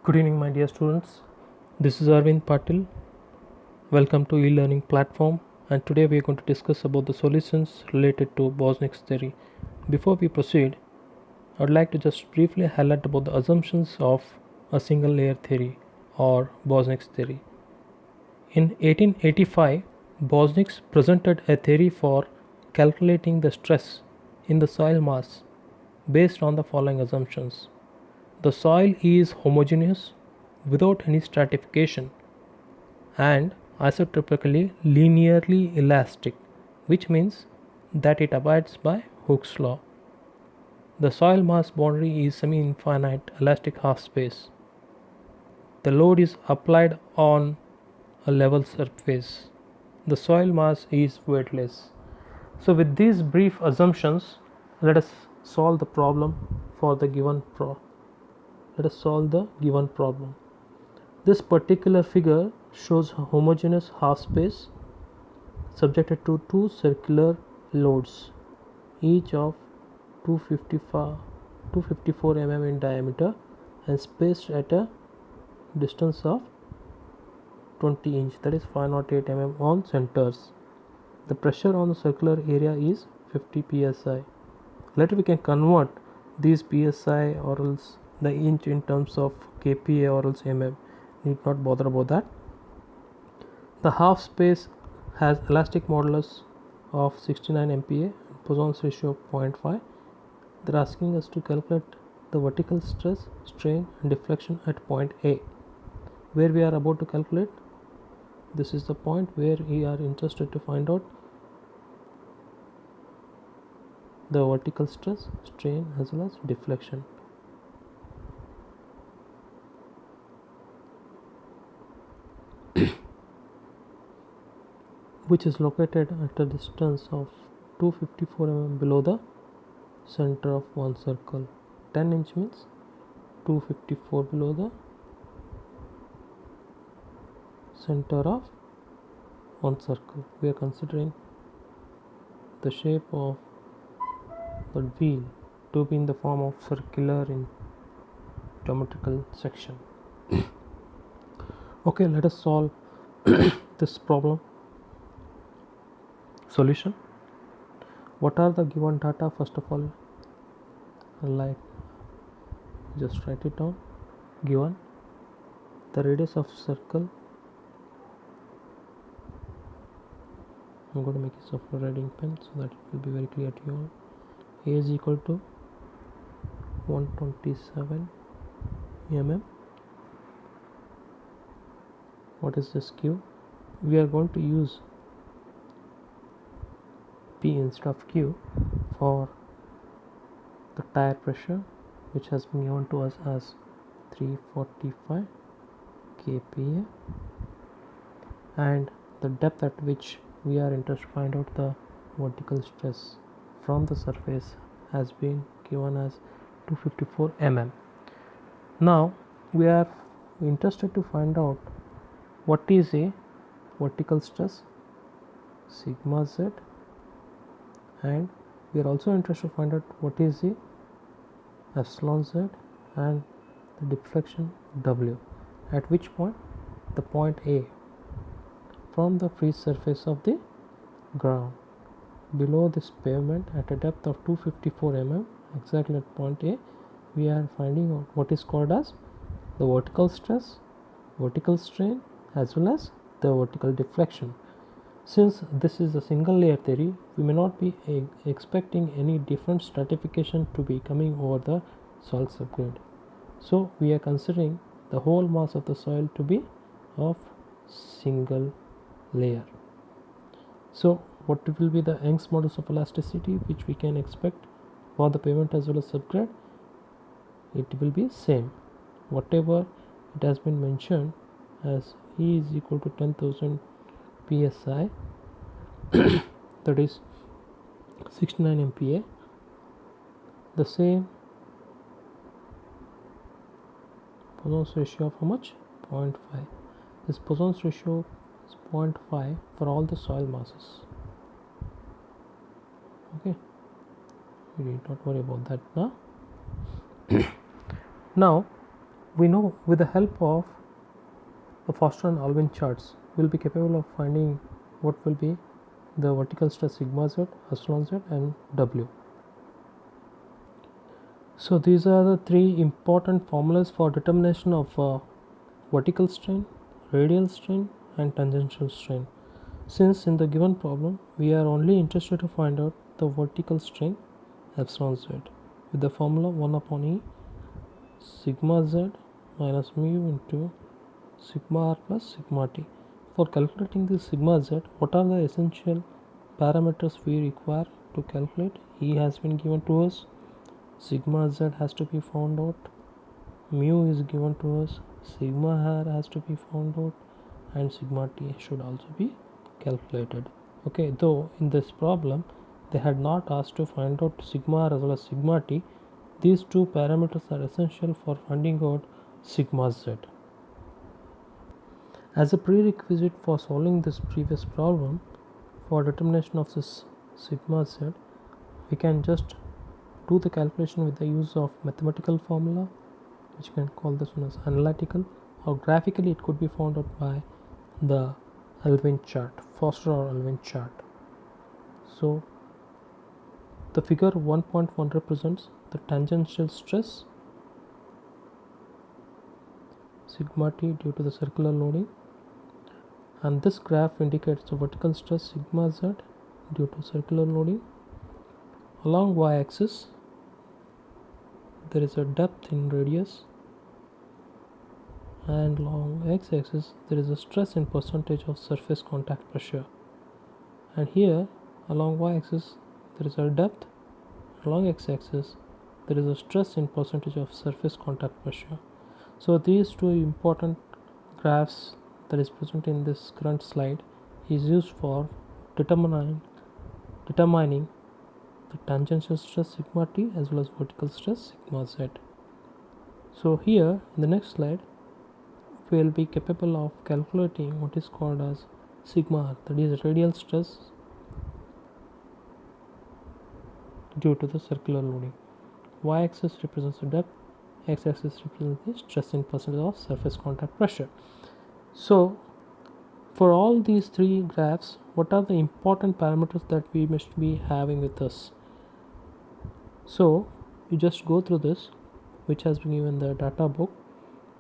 Good evening, my dear students. This is Arvind Patil. Welcome to e-learning platform, and today we are going to discuss about the solutions related to Bosnick's theory. Before we proceed, I would like to just briefly highlight about the assumptions of a single layer theory or Bosnick's theory. In 1885, Bosnick presented a theory for calculating the stress in the soil mass based on the following assumptions. The soil is homogeneous without any stratification and isotropically linearly elastic, which means that it abides by Hooke's law. The soil mass boundary is semi-infinite elastic half space. The load is applied on a level surface. The soil mass is weightless. So with these brief assumptions, let us solve the problem for the given problem. This particular figure shows a homogeneous half space subjected to two circular loads, each of 254 mm in diameter and spaced at a distance of 20 inch, that is 508 mm on centers. The pressure on the circular area is 50 psi. Later we can convert these psi or else the inch in terms of kPa or else mm. Need not bother about that. The half space has elastic modulus of 69 MPa, Poisson's ratio of 0.5. They're asking us to calculate the vertical stress, strain and deflection at point A. Where we are about to calculate, this is the point where we are interested to find out the vertical stress, strain as well as deflection. Which is located at a distance of 254 mm below the center of one circle. 10 inch means 254 below the center of one circle. We are considering the shape of the wheel to be in the form of circular in geometrical section. Okay, let us solve this problem. Solution. What are the given data? First of all, like just write it down. Given the radius of circle, I'm going to make use of a writing pen so that it will be very clear to you all. A is equal to 127 mm. What is this Q? We are going to use P instead of Q for the tire pressure, which has been given to us as 345 kPa, and the depth at which we are interested to find out the vertical stress from the surface has been given as 254 mm. Now we are interested to find out what is a vertical stress, sigma z, and we are also interested to find out what is the epsilon z and the deflection W, at which point the point A from the free surface of the ground below this pavement at a depth of 254 mm, exactly at point A, we are finding out what is called as the vertical stress, vertical strain as well as the vertical deflection. Since this is a single layer theory, we may not be expecting any different stratification to be coming over the soil subgrade. So we are considering the whole mass of the soil to be of single layer. So what will be the Young's modulus of elasticity which we can expect for the pavement as well as subgrade? It will be same. Whatever it has been mentioned as E is equal to 10,000 psi, that is 69 MPa. The same Poisson's ratio of how much? 0.5. This Poisson's ratio is 0.5 for all the soil masses. Okay, we need not worry about that now. Now we know with the help of the Foster and Alvin charts, we'll be capable of finding what will be the vertical stress sigma z, epsilon z, and W. So these are the three important formulas for determination of vertical strain, radial strain, and tangential strain. Since in the given problem we are only interested to find out the vertical strain epsilon z with the formula 1 upon E sigma z minus mu into sigma r plus sigma t. For calculating this sigma z, what are the essential parameters we require to calculate? E has been given to us, sigma z has to be found out, mu is given to us, sigma r has to be found out, and sigma t should also be calculated. Okay, though in this problem they had not asked to find out sigma r as well as sigma t, these two parameters are essential for finding out sigma z. As a prerequisite for solving this previous problem, for determination of this sigma z, we can just do the calculation with the use of mathematical formula, which we can call this one as analytical, or graphically it could be found out by the Alvin chart, Foster or Alvin chart. So the figure 1.1 represents the tangential stress sigma t due to the circular loading, and this graph indicates the vertical stress sigma z due to circular loading. Along y-axis there is a depth in radius, and along x-axis there is a stress in percentage of surface contact pressure, and here along y-axis there is a depth, along x-axis there is a stress in percentage of surface contact pressure. So these two important graphs that is present in this current slide is used for determining the tangential stress sigma t as well as vertical stress sigma z. So here in the next slide we will be capable of calculating what is called as sigma r, that is radial stress due to the circular loading. Y-axis represents the depth, x-axis represents the stress in percentage of surface contact pressure. So for all these three graphs, what are the important parameters that we must be having with us? So you just go through this, which has been given in the data book.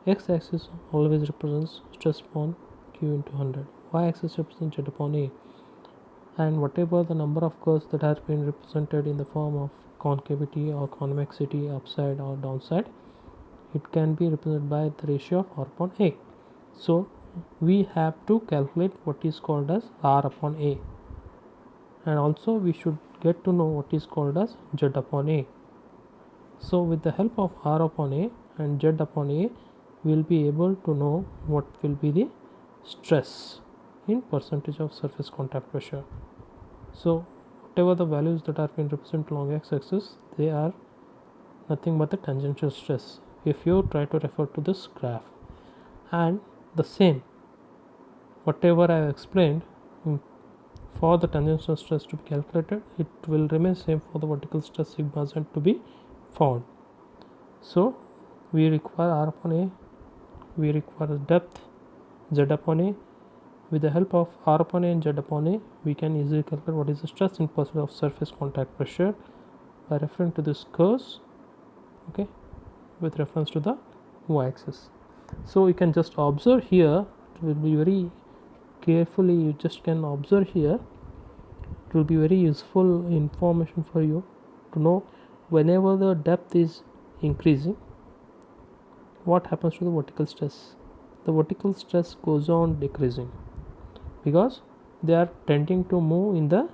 X-axis always represents stress upon Q into 100. Y-axis represents Z upon A, and whatever the number of curves that has been represented in the form of concavity or convexity, upside or downside, it can be represented by the ratio of R upon A. So we have to calculate what is called as R upon A, and also we should get to know what is called as Z upon A. So with the help of R upon A and Z upon A, we will be able to know what will be the stress in percentage of surface contact pressure. So whatever the values that are being represented along x-axis, they are nothing but the tangential stress if you try to refer to this graph. And the same, whatever I have explained for the tangential stress to be calculated, it will remain same for the vertical stress sigma z to be found. So we require R upon A, we require depth Z upon A. With the help of R upon A and Z upon A, we can easily calculate what is the stress in percent of surface contact pressure by referring to this curves, okay, with reference to the y-axis. So you can just observe here, it will be very carefully, you just can observe here, it will be very useful information for you to know whenever the depth is increasing, what happens to the vertical stress. The vertical stress goes on decreasing because they are tending to move in the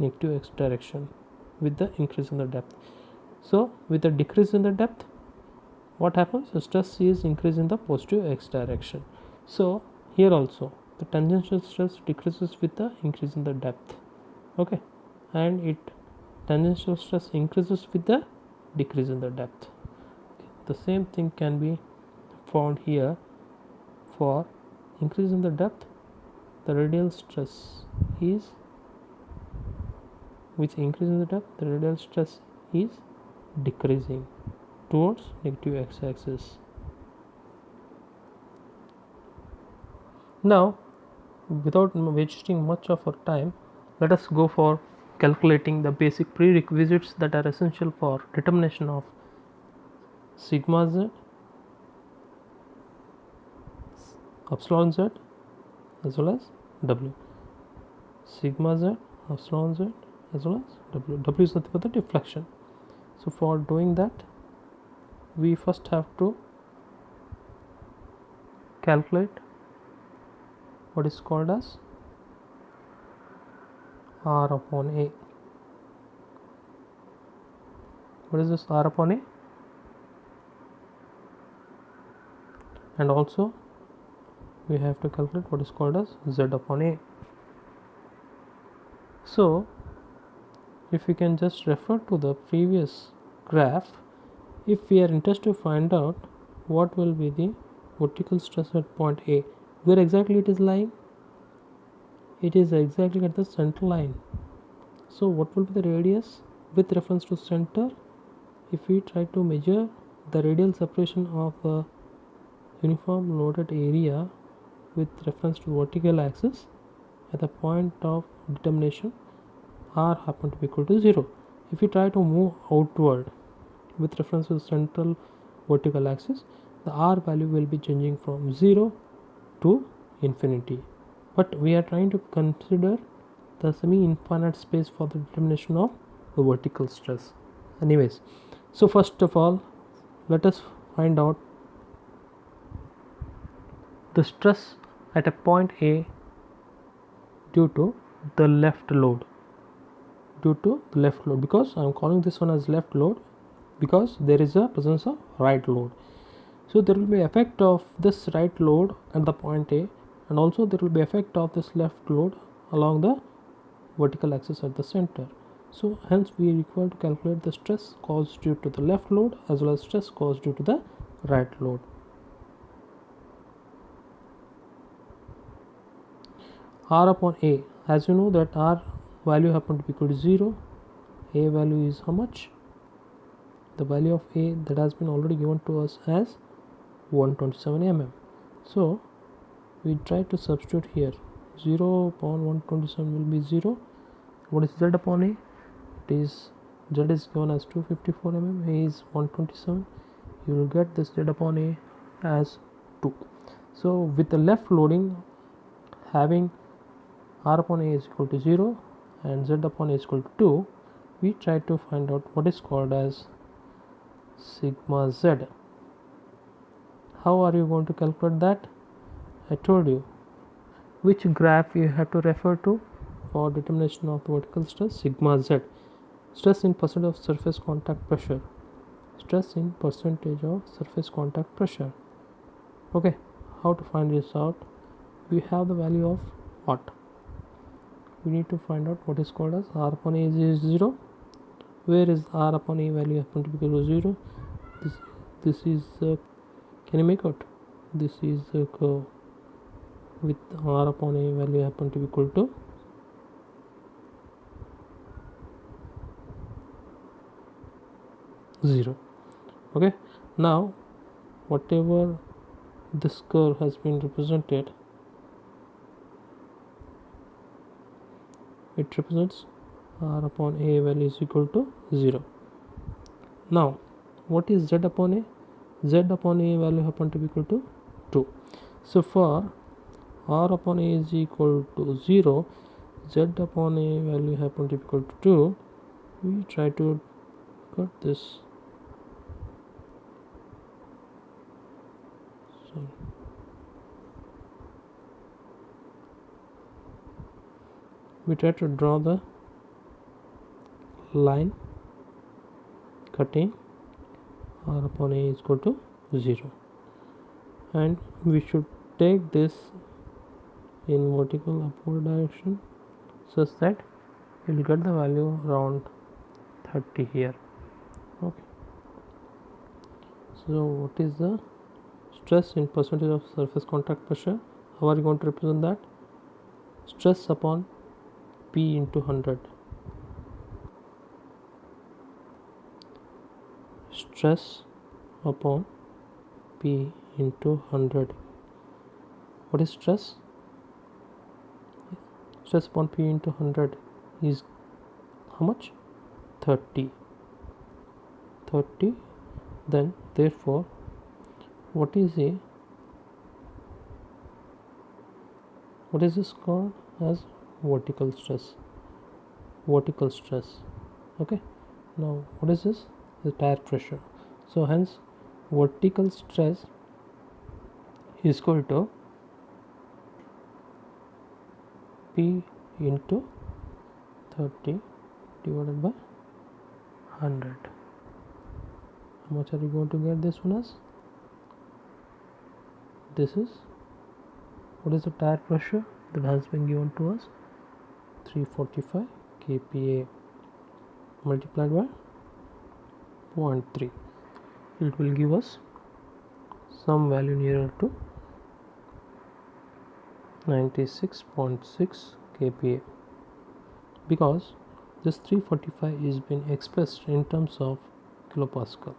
negative x direction with the increase in the depth. So with the decrease in the depth, what happens? The stress is increased in the positive x direction. So here also the tangential stress decreases with the increase in the depth, okay, and it tangential stress increases with the decrease in the depth. The same thing can be found here. For increase in the depth, the radial stress is, with increase in the depth, the radial stress is decreasing towards negative x-axis. Now, without wasting much of our time, let us go for calculating the basic prerequisites that are essential for determination of sigma z, epsilon z, as well as w. Sigma z, epsilon z, as well as w. W is nothing but the deflection. So for doing that, we first have to calculate what is called as R upon A. What is this R upon A? And also we have to calculate what is called as Z upon A. So if we can just refer to the previous graph, if we are interested to find out what will be the vertical stress at point A, where exactly it is lying, it is exactly at the center line. So what will be the radius with reference to center? If we try to measure the radial separation of a uniform loaded area with reference to vertical axis at the point of determination, r happen to be equal to 0. If we try to move outward with reference to the central vertical axis, the r value will be changing from 0 to infinity. But we are trying to consider the semi-infinite space for the determination of the vertical stress. Anyways, so first of all, let us find out the stress at a point A due to the left load. Because I am calling this one as left load because there is a presence of right load. So there will be effect of this right load at the point A, and also there will be effect of this left load along the vertical axis at the center. So hence we require to calculate the stress caused due to the left load as well as stress caused due to the right load. R upon A, as you know that R value happen to be equal to 0, A value is how much? The value of A that has been already given to us as 127 mm. So we try to substitute here. 0 upon 127 will be 0. What is Z upon A? It is Z is given as 254 mm, A is 127. You will get this Z upon A as 2. So with the left loading having R upon A is equal to 0 and Z upon A is equal to 2, we try to find out what is called as sigma Z. How are you going to calculate that? I told you which graph you have to refer to for determination of vertical stress. Sigma Z, stress in percent of surface contact pressure. Stress in percentage of surface contact pressure. Okay, how to find this out? We have the value of what? We need to find out what is called as R upon A is 0. Where is R upon A value happen to be equal to 0? This is can you make out? This is a curve with R upon A value happen to be equal to 0. Okay, now whatever this curve has been represented, it represents R upon A value is equal to 0. Now what is Z upon A? Z upon A value happen to be equal to 2. So for R upon A is equal to 0, Z upon A value happen to be equal to 2, we try to cut this. We try to draw the line cutting R upon A is equal to 0, and we should take this in vertical upward direction such that you will get the value around 30 here. Okay, so what is the stress in percentage of surface contact pressure? How are you going to represent that? Stress upon P into 100. Stress upon P into 100. What is stress? Stress upon P into 100 is how much? 30. Then therefore what is this called as vertical stress. Okay, now what is this? The tire pressure. So hence vertical stress is equal to P into 30 divided by 100. How much are you going to get this one as? This is, what is the tire pressure that has been given to us? 345 kPa multiplied by 0.3. It will give us some value nearer to 96.6 kPa, because this 345 is been expressed in terms of kilopascal.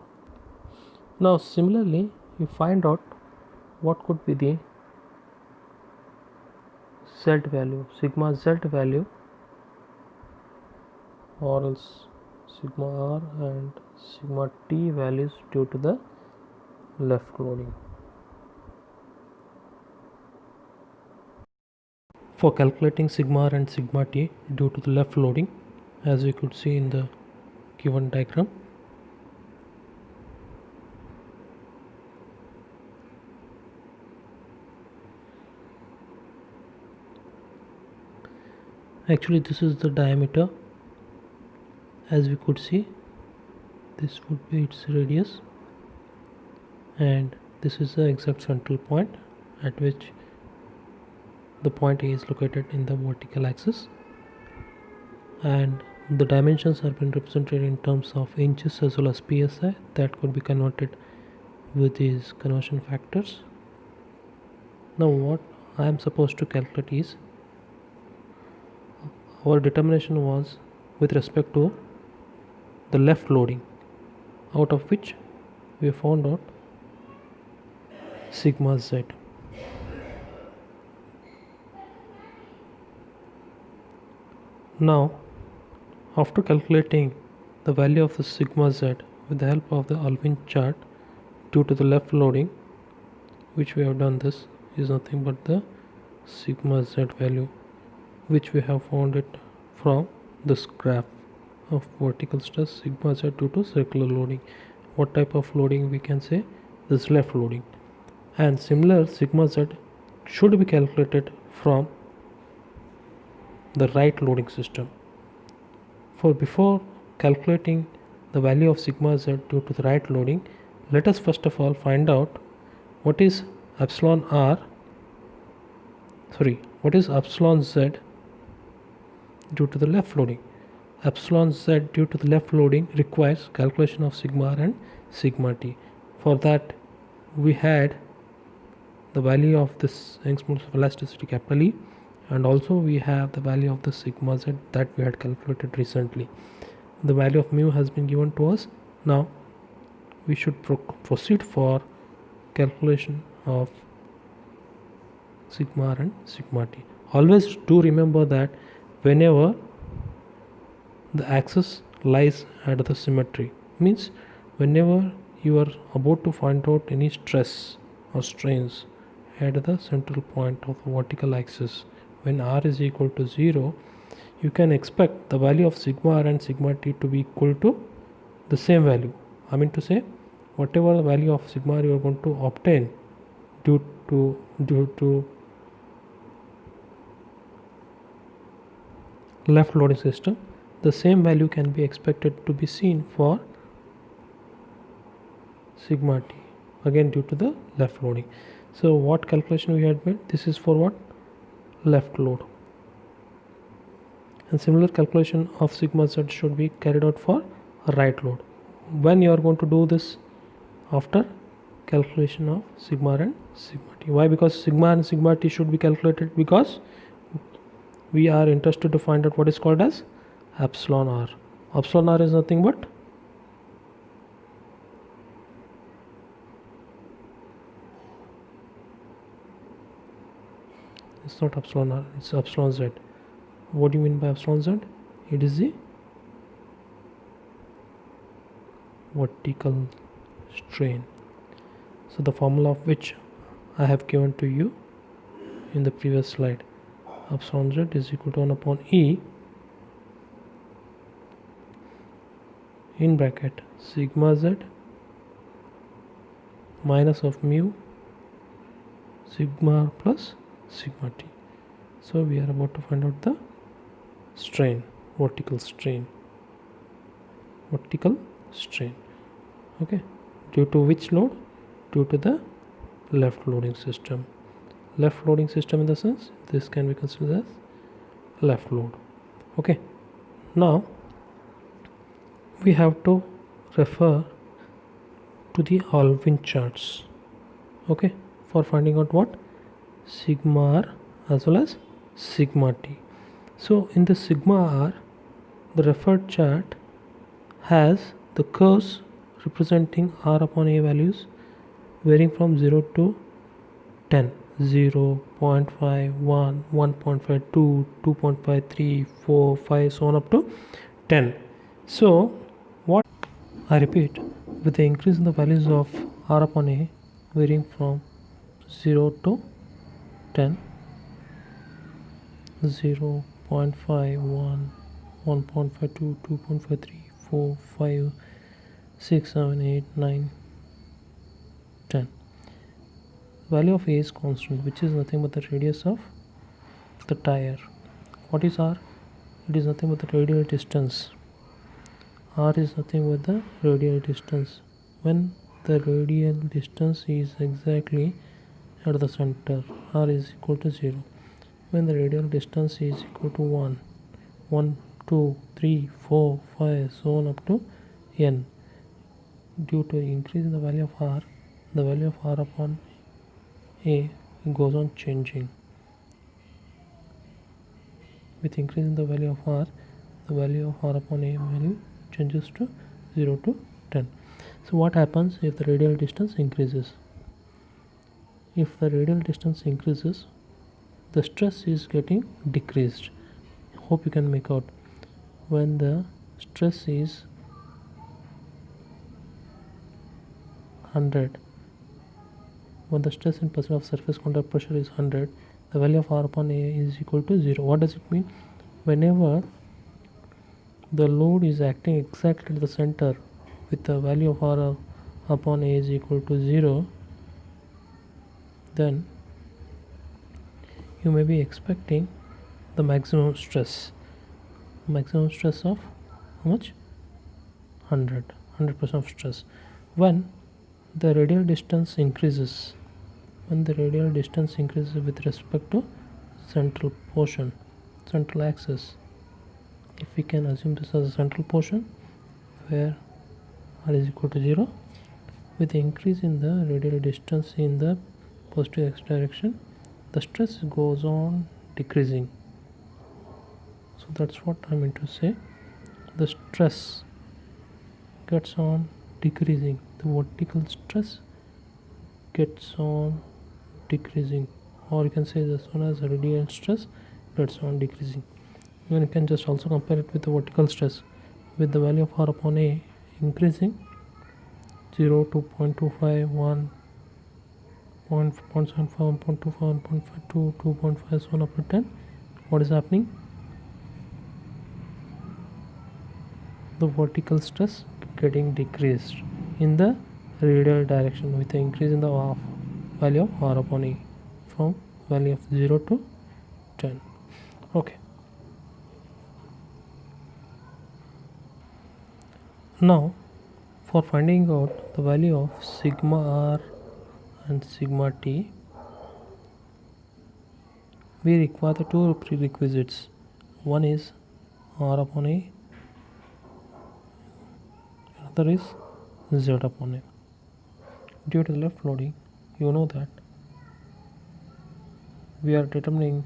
Now similarly, you find out what could be the Z value, sigma Z value, or else sigma R and sigma T values due to the left loading. For calculating sigma R and sigma T due to the left loading, as we could see in the given diagram, actually this is the diameter. As we could see, this would be its radius, and this is the exact central point at which the point A is located in the vertical axis, and the dimensions have been represented in terms of inches as well as psi. That could be converted with these conversion factors. Now what I am supposed to calculate is, our determination was with respect to the left loading, out of which we found out sigma Z. Now after calculating the value of the sigma Z with the help of the Alvin chart due to the left loading, which we have done, this is nothing but the sigma Z value, which we have found it from this graph of vertical stress sigma Z due to circular loading. What type of loading we can say? This left loading. And similar sigma Z should be calculated from the right loading system. For before calculating the value of sigma Z due to the right loading, let us first of all find out what is epsilon Z due to the left loading. Epsilon Z due to the left loading requires calculation of sigma R and sigma T. For that, we had the value of this Young's modulus of elasticity capital E, and also we have the value of the sigma Z that we had calculated recently. The value of mu has been given to us. Now we should proceed for calculation of sigma R and sigma T. Always do remember that whenever the axis lies at the symmetry, means whenever you are about to find out any stress or strains at the central point of the vertical axis, when R is equal to 0, you can expect the value of sigma R and sigma T to be equal to the same value. I mean to say, whatever the value of sigma R you are going to obtain due to left loading system, the same value can be expected to be seen for sigma T, again due to the left loading. So what calculation we had made? This is for what? Left load. And similar calculation of sigma Z should be carried out for right load. When you are going to do this? After calculation of sigma R and sigma T. Why? Because sigma and sigma T should be calculated, because we are interested to find out what is called as epsilon R. Epsilon R is nothing but it's not epsilon R, it's epsilon Z. What do you mean by epsilon z? It is the vertical strain. So the formula of which I have given to you in the previous slide, epsilon z is equal to 1 upon E in bracket sigma z minus of mu sigma plus sigma t. So we are about to find out the strain, vertical strain. Okay, due to which load? Due to the left loading system. Left loading system in the sense this can be considered as left load. Okay, now we have to refer to the Alvin charts, okay, for finding out what? Sigma r as well as sigma t. So in the sigma r, the referred chart has the curves representing r upon a values varying from 0 to 10, 0, 0.5, 1, 1.52, 2.53, 4, 5, so on up to 10. So what I repeat, with the increase in the values of r upon a varying from 0 to 10, 0, 0.5, 1, 1.52, 2.53, 4, 5, 6, 7, 8, 9, 10. Value of a is constant, which is nothing but the radius of the tire. What is r? It is nothing but the radial distance. R is nothing but the radial distance. When the radial distance is exactly at the center, r is equal to 0. When the radial distance is equal to 1, 1, 2, 3, 4, 5, so on up to n, due to increase in the value of r, the value of r upon a goes on changing. With increase in the value of r, the value of r upon a value changes to 0 to 10. So what happens if the radial distance increases? If the radial distance increases, the stress is getting decreased. Hope you can make out. When the stress is 100, when the stress in percent of surface contact pressure is 100, the value of r upon a is equal to 0. What does it mean? Whenever the load is acting exactly at the center with the value of r upon a is equal to 0, then you may be expecting the maximum stress of how much? 100% of stress. When the radial distance increases, with respect to central portion, central axis, if we can assume this as a central portion where r is equal to 0, with the increase in the radial distance in the positive x direction, the stress goes on decreasing. So that's what I mean to say. The stress gets on decreasing. The vertical stress gets on decreasing, or you can say this one as radial stress gets on decreasing. And you can just also compare it with the vertical stress, with the value of r upon a increasing 0 to 0.25, 1, 0.75, 1.25, 1.52, 2.5, so on up to 10. What is happening? The vertical stress getting decreased in the radial direction with the increase in the value of r upon a from value of 0 to 10. Okay. Now for finding out the value of sigma r and sigma t, we require the two prerequisites. One is r upon a, another is z upon a. Due to the left loading, you know that we are determining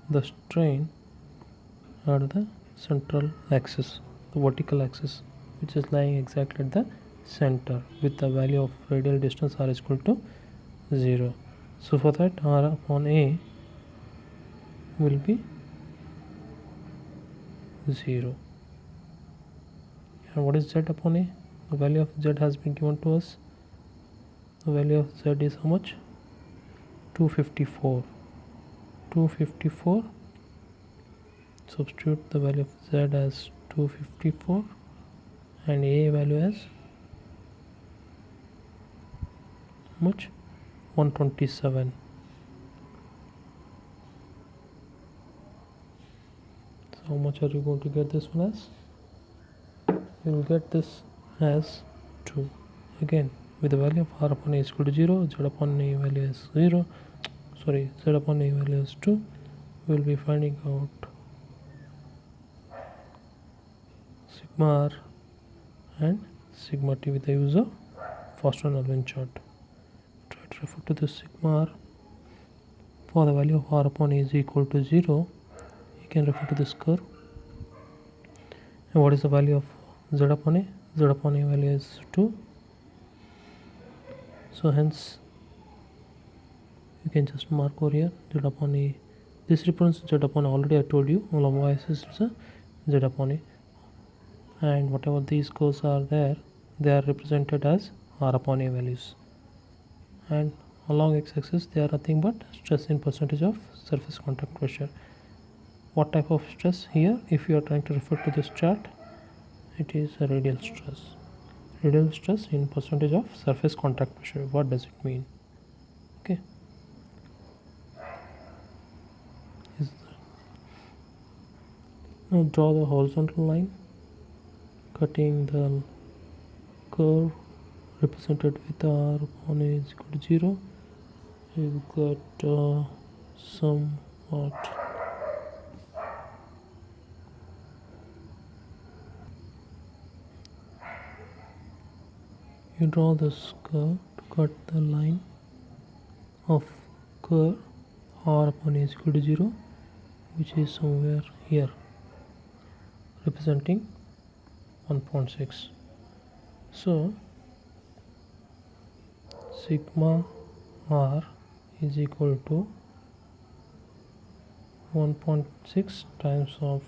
the strain at the central axis, the vertical axis, which is lying exactly at the center with the value of radial distance r is equal to 0. So for that, r upon a will be 0. And what is z upon a? The value of z has been given to us. The value of z is how much? 254. 254. Substitute the value of z as 254 and a value as how much? 127. So how much are you going to get this one as? You will get this as 2. Again, with the value of r upon a is equal to 0, z upon a value is 0, z upon a value is 2, we will be finding out sigma r and sigma t with the use of Forstner-Lorentz chart. Try to refer to the sigma r. For the value of r upon a is equal to 0, you can refer to this curve. And what is the value of z upon a? Z upon a value is 2. So hence you can just mark over here z upon a. This represents z upon a. Already I told you all of y is z upon a, and whatever these curves are there, they are represented as r upon a values, and along x-axis they are nothing but stress in percentage of surface contact pressure. What type of stress here? If you are trying to refer to this chart, it is a radial stress. Radial stress in percentage of surface contact pressure. What does it mean? Okay. Now draw the horizontal line cutting the curve represented with r upon a is equal to 0. You got somewhat you draw this curve to cut the line of curve r upon a is equal to 0, which is somewhere here, representing 1.6. So sigma r is equal to 1.6 times of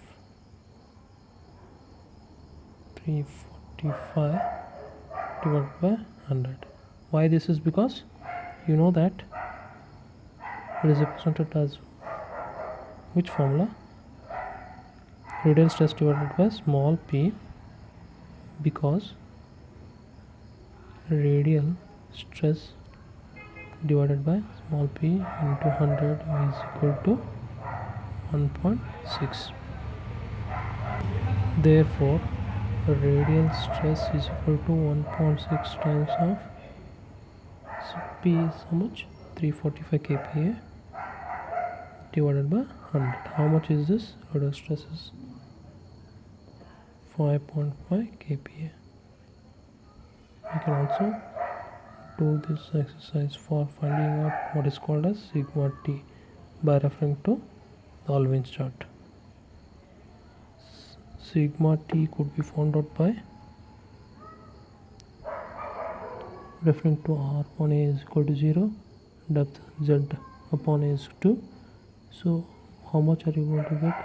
345 divided by 100. Why this is? Because you know that it is represented as which formula? Radial stress divided by small p, because radial stress divided by small p into 100 is equal to 1.6. Therefore, radial stress is equal to 1.6 times of p is how much? 345 kPa divided by 100. How much is this? Radial stress is 5.5 kPa. You can also do this exercise for finding out what is called as sigma t by referring to the Lorentz chart. Sigma t could be found out by referring to r upon a is equal to 0, depth z upon a is 2. So how much are you going to get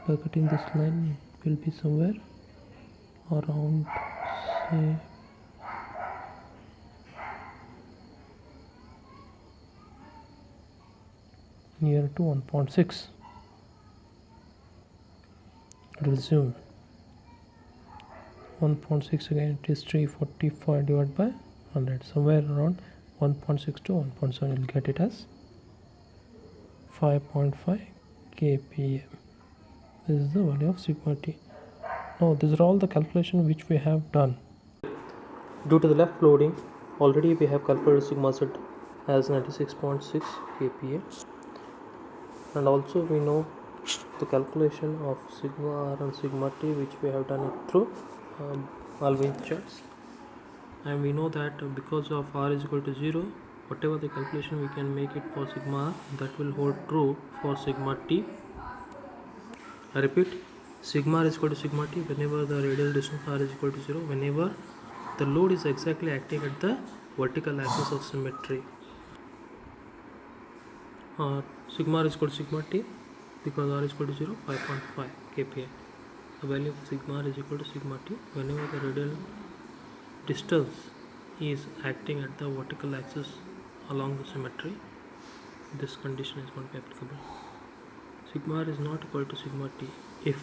by cutting this line? It will be somewhere around, say, near to 1.6. Resume 1.6 again, it is 345 divided by 100, somewhere around 1.6 to 1.7. you'll get it as 5.5 kPa. This is the value of sigma t. Now these are all the calculations which we have done. Due to the left loading, already we have calculated sigma z as 96.6 kPa, and also we know the calculation of sigma r and sigma t, which we have done it through Lorentz charts, and we know that because of r is equal to 0, whatever the calculation we can make it for sigma r, that will hold true for sigma t. I repeat, sigma r is equal to sigma t whenever the radial distance r is equal to 0, whenever the load is exactly acting at the vertical axis of symmetry. Sigma r is equal to sigma t because r is equal to 0, 5.5 kPa. The value of sigma r is equal to sigma t whenever the radial distance is acting at the vertical axis along the symmetry. This condition is going to be applicable. Sigma r is not equal to sigma t if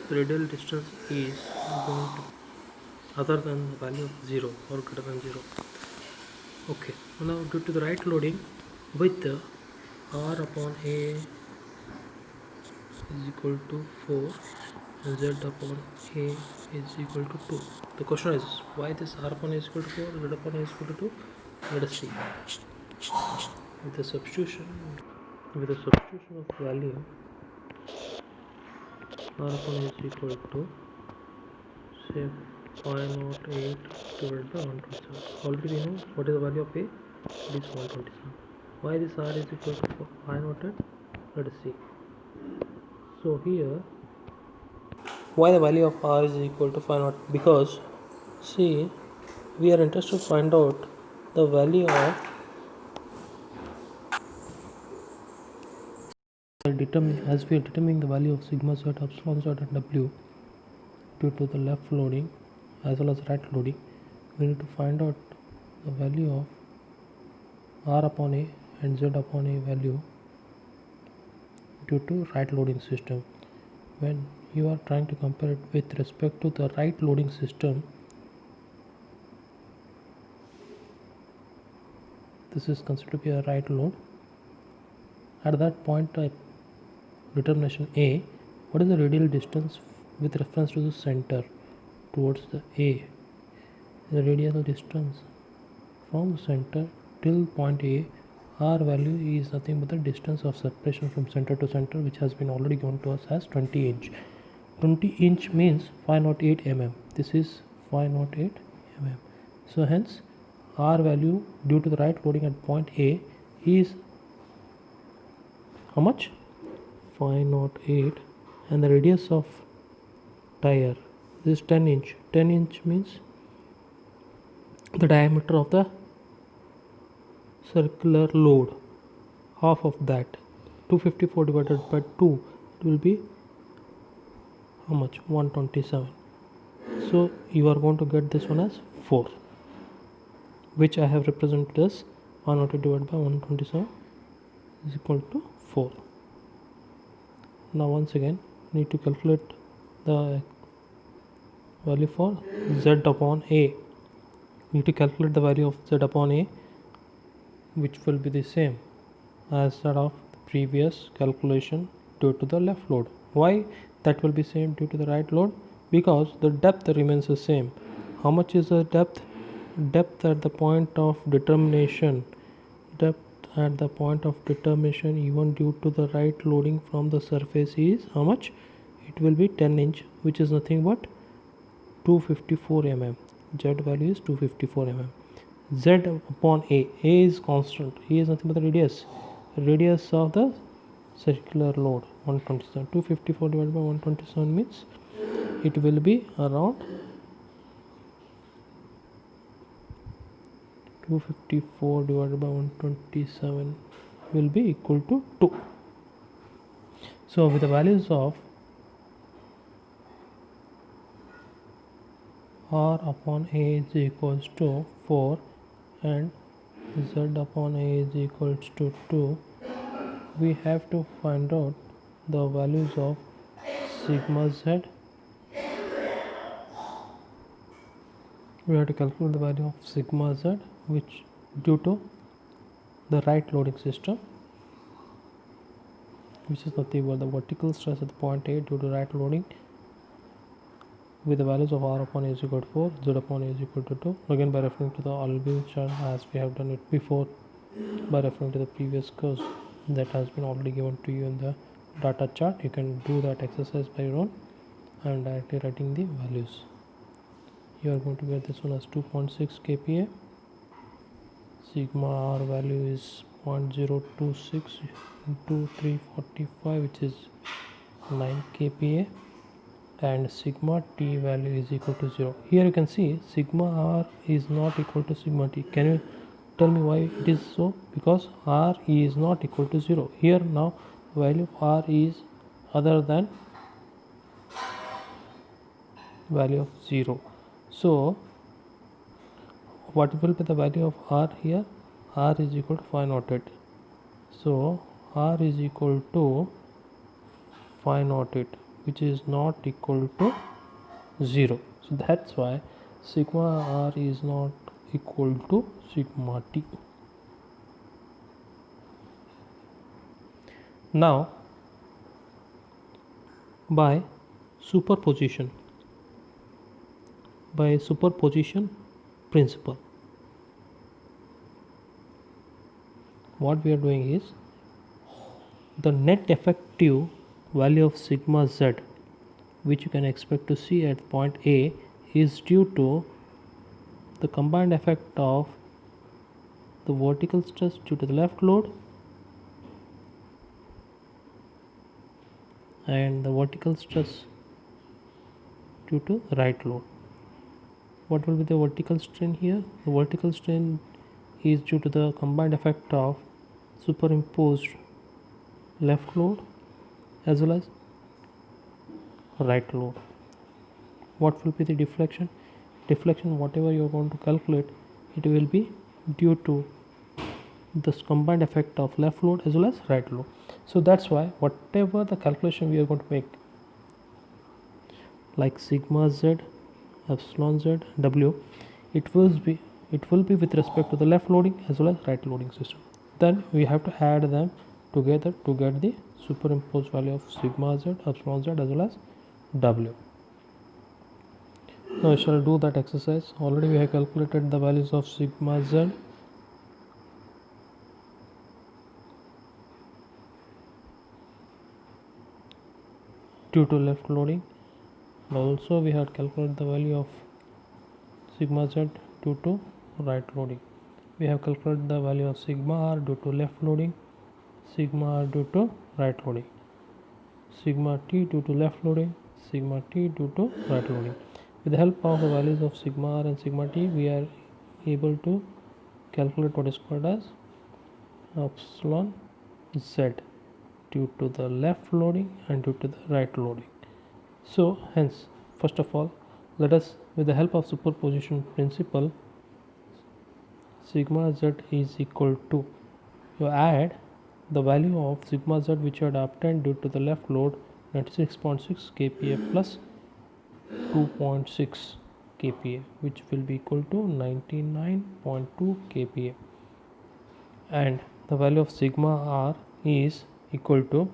the radial distance is going to other than the value of 0 or greater than 0. Okay, now due to the right loading with the r upon a is equal to 4 and z upon a is equal to 2. The question is why this r upon a is equal to 4, z upon a is equal to 2? Let us see. With the substitution of value, r upon a is equal to say 508 divided by 127. Already we know what is the value of a, it is 127. Why this r is equal to 508? Let us see. So here, why the value of r is equal to 508? Because see, we are interested to find out the value of as we are determining the value of sigma z, epsilon z and w due to the left loading as well as right loading, we need to find out the value of r upon a and z upon a value due to right loading system. When you are trying to compare it with respect to the right loading system, this is considered to be a right load. At that point type determination A, what is the radial distance with reference to the center towards the A? The radial distance from the center till point A, R value is nothing but the distance of separation from center to center, which has been already given to us as 20 inch. 20 inch means 508 mm. This is 508 mm. So hence R value due to the right loading at point A is how much? 508, and the radius of tire is 10 inch. 10 inch means the diameter of the circular load, half of that, 254 divided by 2, it will be how much? 127. So you are going to get this one as 4, which I have represented as 108 divided by 127 is equal to 4. Now once again need to calculate the value for z upon a. Need to calculate the value of z upon a, which will be the same as that of the previous calculation due to the left load. Why that will be same due to the right load? Because the depth remains the same. How much is the depth? Depth at the point of determination, even due to the right loading from the surface is how much? It will be 10 inch, which is nothing but 254 mm. Z value is 254 mm. Z upon A is constant. A is nothing but the radius of the circular load, 127. 254 divided by 127 means it will be around 254 divided by 127 will be equal to 2. So with the values of r upon a is equals to 4 and z upon a is equals to 2, we have to find out the values of sigma z. We have to calculate the value of sigma z, which due to the right loading system, which is nothing but the vertical stress at the point A due to right loading, with the values of r upon a is equal to 4, z upon a is equal to 2. Again, by referring to the algorithm as we have done it before, by referring to the previous course that has been already given to you in the data chart, you can do that exercise by your own and directly writing the values. You are going to get this one as 2.6 kPa. Sigma r value is 0.026 into 345, which is 9 kPa, and sigma t value is equal to 0. Here you can see sigma r is not equal to sigma t. Can you tell me why it is so? Because r is not equal to 0. Here now value of R is other than value of 0. So what will be the value of R here? R is equal to 508. So R is equal to 508, which is not equal to 0. So that's why sigma R is not equal to sigma T. Now by superposition principle, what we are doing is the net effective value of sigma z, which you can expect to see at point A, is due to the combined effect of the vertical stress due to the left load and the vertical stress due to right load. What will be the vertical strain here? The vertical strain is due to the combined effect of superimposed left load as well as right load. What will be the deflection? Deflection, whatever you are going to calculate, it will be due to this combined effect of left load as well as right load. So that's why whatever the calculation we are going to make, like sigma z, epsilon z, w, it will be with respect to the left loading as well as right loading system. Then we have to add them together to get the superimposed value of sigma z, epsilon z as well as w. Now I shall do that exercise. Already we have calculated the values of sigma z, due to left loading, and also we have calculated the value of sigma z due to right loading. We have calculated the value of sigma r due to left loading, sigma r due to right loading, sigma t due to left loading, sigma t due to right loading. With the help of the values of sigma r and sigma t, we are able to calculate what is called as epsilon z due to the left loading and due to the right loading. So hence, first of all, let us, with the help of superposition principle, sigma z is equal to, you add the value of sigma z which you had obtained due to the left load, 96.6 kPa plus 2.6 kPa, which will be equal to 99.2 kPa, and the value of sigma r is equal to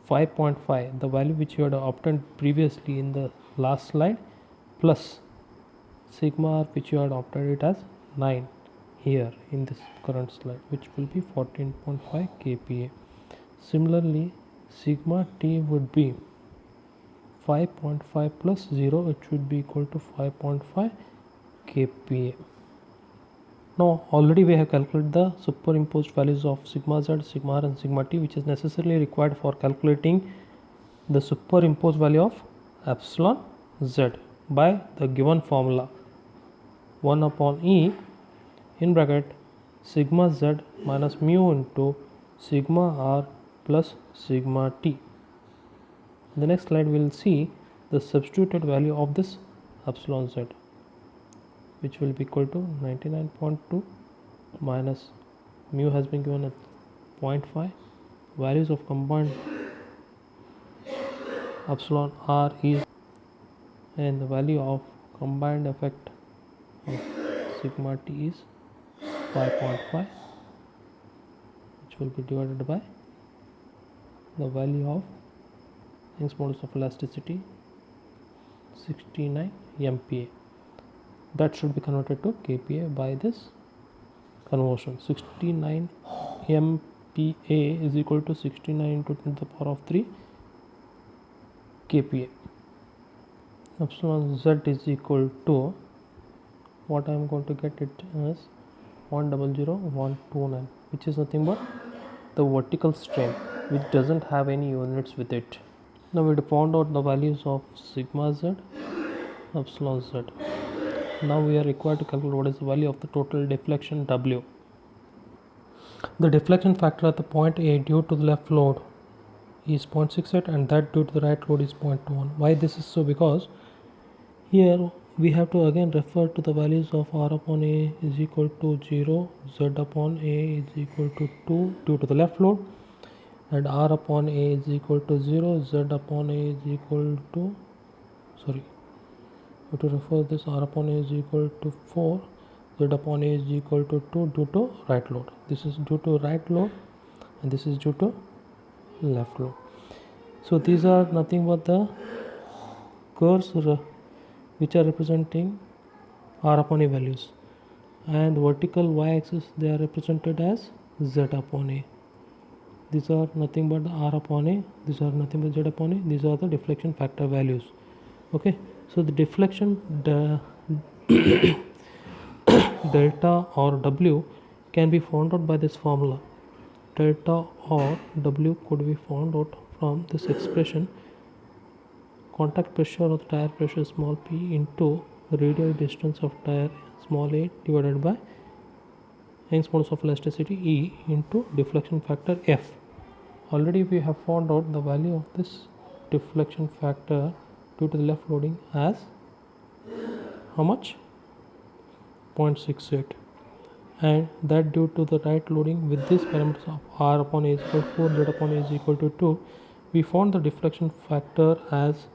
5.5, the value which you had obtained previously in the last slide, plus sigma r which you had obtained it as 9 here in this current slide, which will be 14.5 kPa. Similarly, sigma t would be 5.5 plus 0, which would be equal to 5.5 kPa. Now already we have calculated the superimposed values of sigma z, sigma r and sigma t, which is necessarily required for calculating the superimposed value of epsilon z by the given formula 1 upon e in bracket sigma z minus mu into sigma r plus sigma t. In the next slide we will see the substituted value of this epsilon z, which will be equal to 99.2 minus mu has been given at 0.5, values of combined epsilon r is, and the value of combined effect of sigma t is 5.5, which will be divided by the value of Young's modulus of elasticity 69 MPa. That should be converted to kPa by this conversion. 69 MPa is equal to 69 into 10 to the power of 3 kPa. Epsilon z is equal to, what I am going to get it as 100,129, which is nothing but the vertical strain, which doesn't have any units with it. Now we found out the values of sigma z, epsilon z. Now we are required to calculate what is the value of the total deflection W. The deflection factor at the point A due to the left load is 0.68 and that due to the right load is 0.21. Why this is so? Because here we have to again refer to the values of R upon A is equal to 0, Z upon A is equal to 2 due to the left load, and R upon A is equal to 0, Z upon A is equal to, sorry, we have to refer this R upon A is equal to 4, Z upon A is equal to 2 due to right load. This is due to right load and this is due to left load. So these are nothing but the curves which are representing R upon A values, and vertical y-axis they are represented as Z upon A. These are nothing but the R upon A, these are nothing but Z upon A, these are the deflection factor values. Okay, so the deflection delta or W can be found out by this formula. Delta or W could be found out from this expression: contact pressure of the tire pressure small p into radial distance of tire small a divided by Young's modulus of elasticity E into deflection factor F. Already we have found out the value of this deflection factor due to the left loading as how much? 0.68, and that due to the right loading with these parameters of R upon A is equal to 4, Z upon A is equal to 2, we found the deflection factor as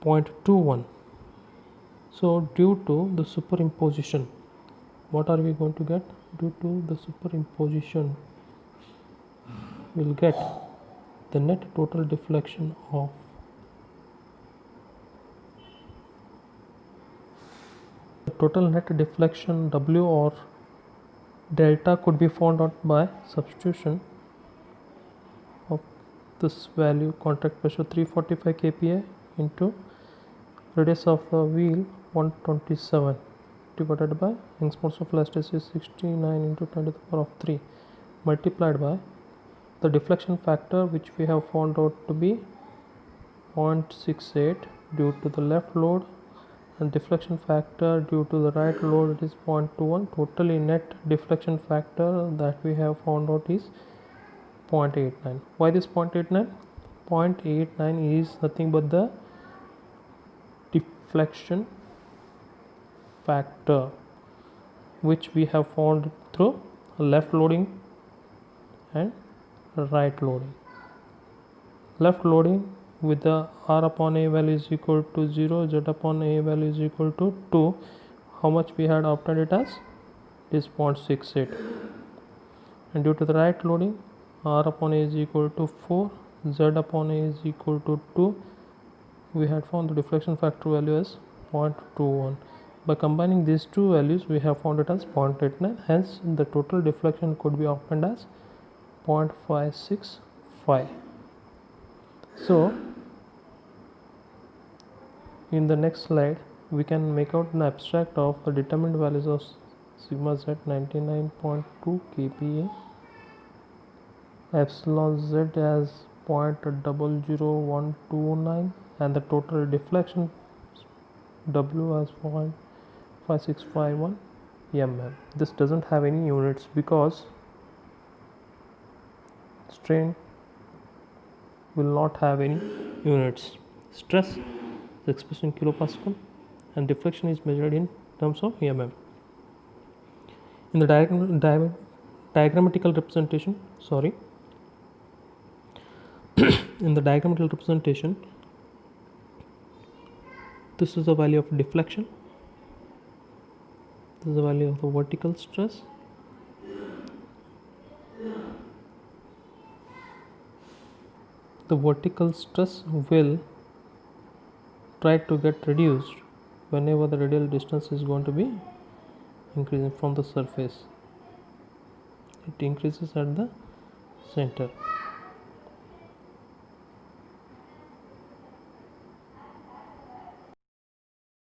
0.21. So due to the superimposition, what are we going to get? Due to the superimposition, we'll get the net total deflection of the total net deflection W or delta could be found out by substitution of this value, contact pressure 345 kPa into radius of the wheel 127 divided by Young's modulus of elasticity 69 into 10 to the power of 3 multiplied by the deflection factor, which we have found out to be 0.68 due to the left load, and deflection factor due to the right load is 0.21. Totally net deflection factor that we have found out is 0.89. Why this 0.89? 0.89 is nothing but the deflection factor which we have found through left loading and right loading. Left loading with the R upon A value is equal to 0, Z upon A value is equal to 2. How much we had obtained it as? It is 0.68. And due to the right loading, R upon A is equal to 4, Z upon A is equal to 2. We had found the deflection factor value as 0.21. By combining these two values, we have found it as 0.89. Hence, the total deflection could be obtained as 0.565. So, in the next slide, we can make out an abstract of the determined values of sigma z 99.2 kPa, epsilon z as 0.00129, and the total deflection W as 0.5651 mm. This doesn't have any units because strain will not have any units. Stress is expressed in kilopascal and deflection is measured in terms of mm. In the diagrammatical representation, in the diagrammatical representation, this is the value of deflection, this is the value of the vertical stress, the vertical stress will try to get reduced whenever the radial distance is going to be increasing from the surface. It increases at the center.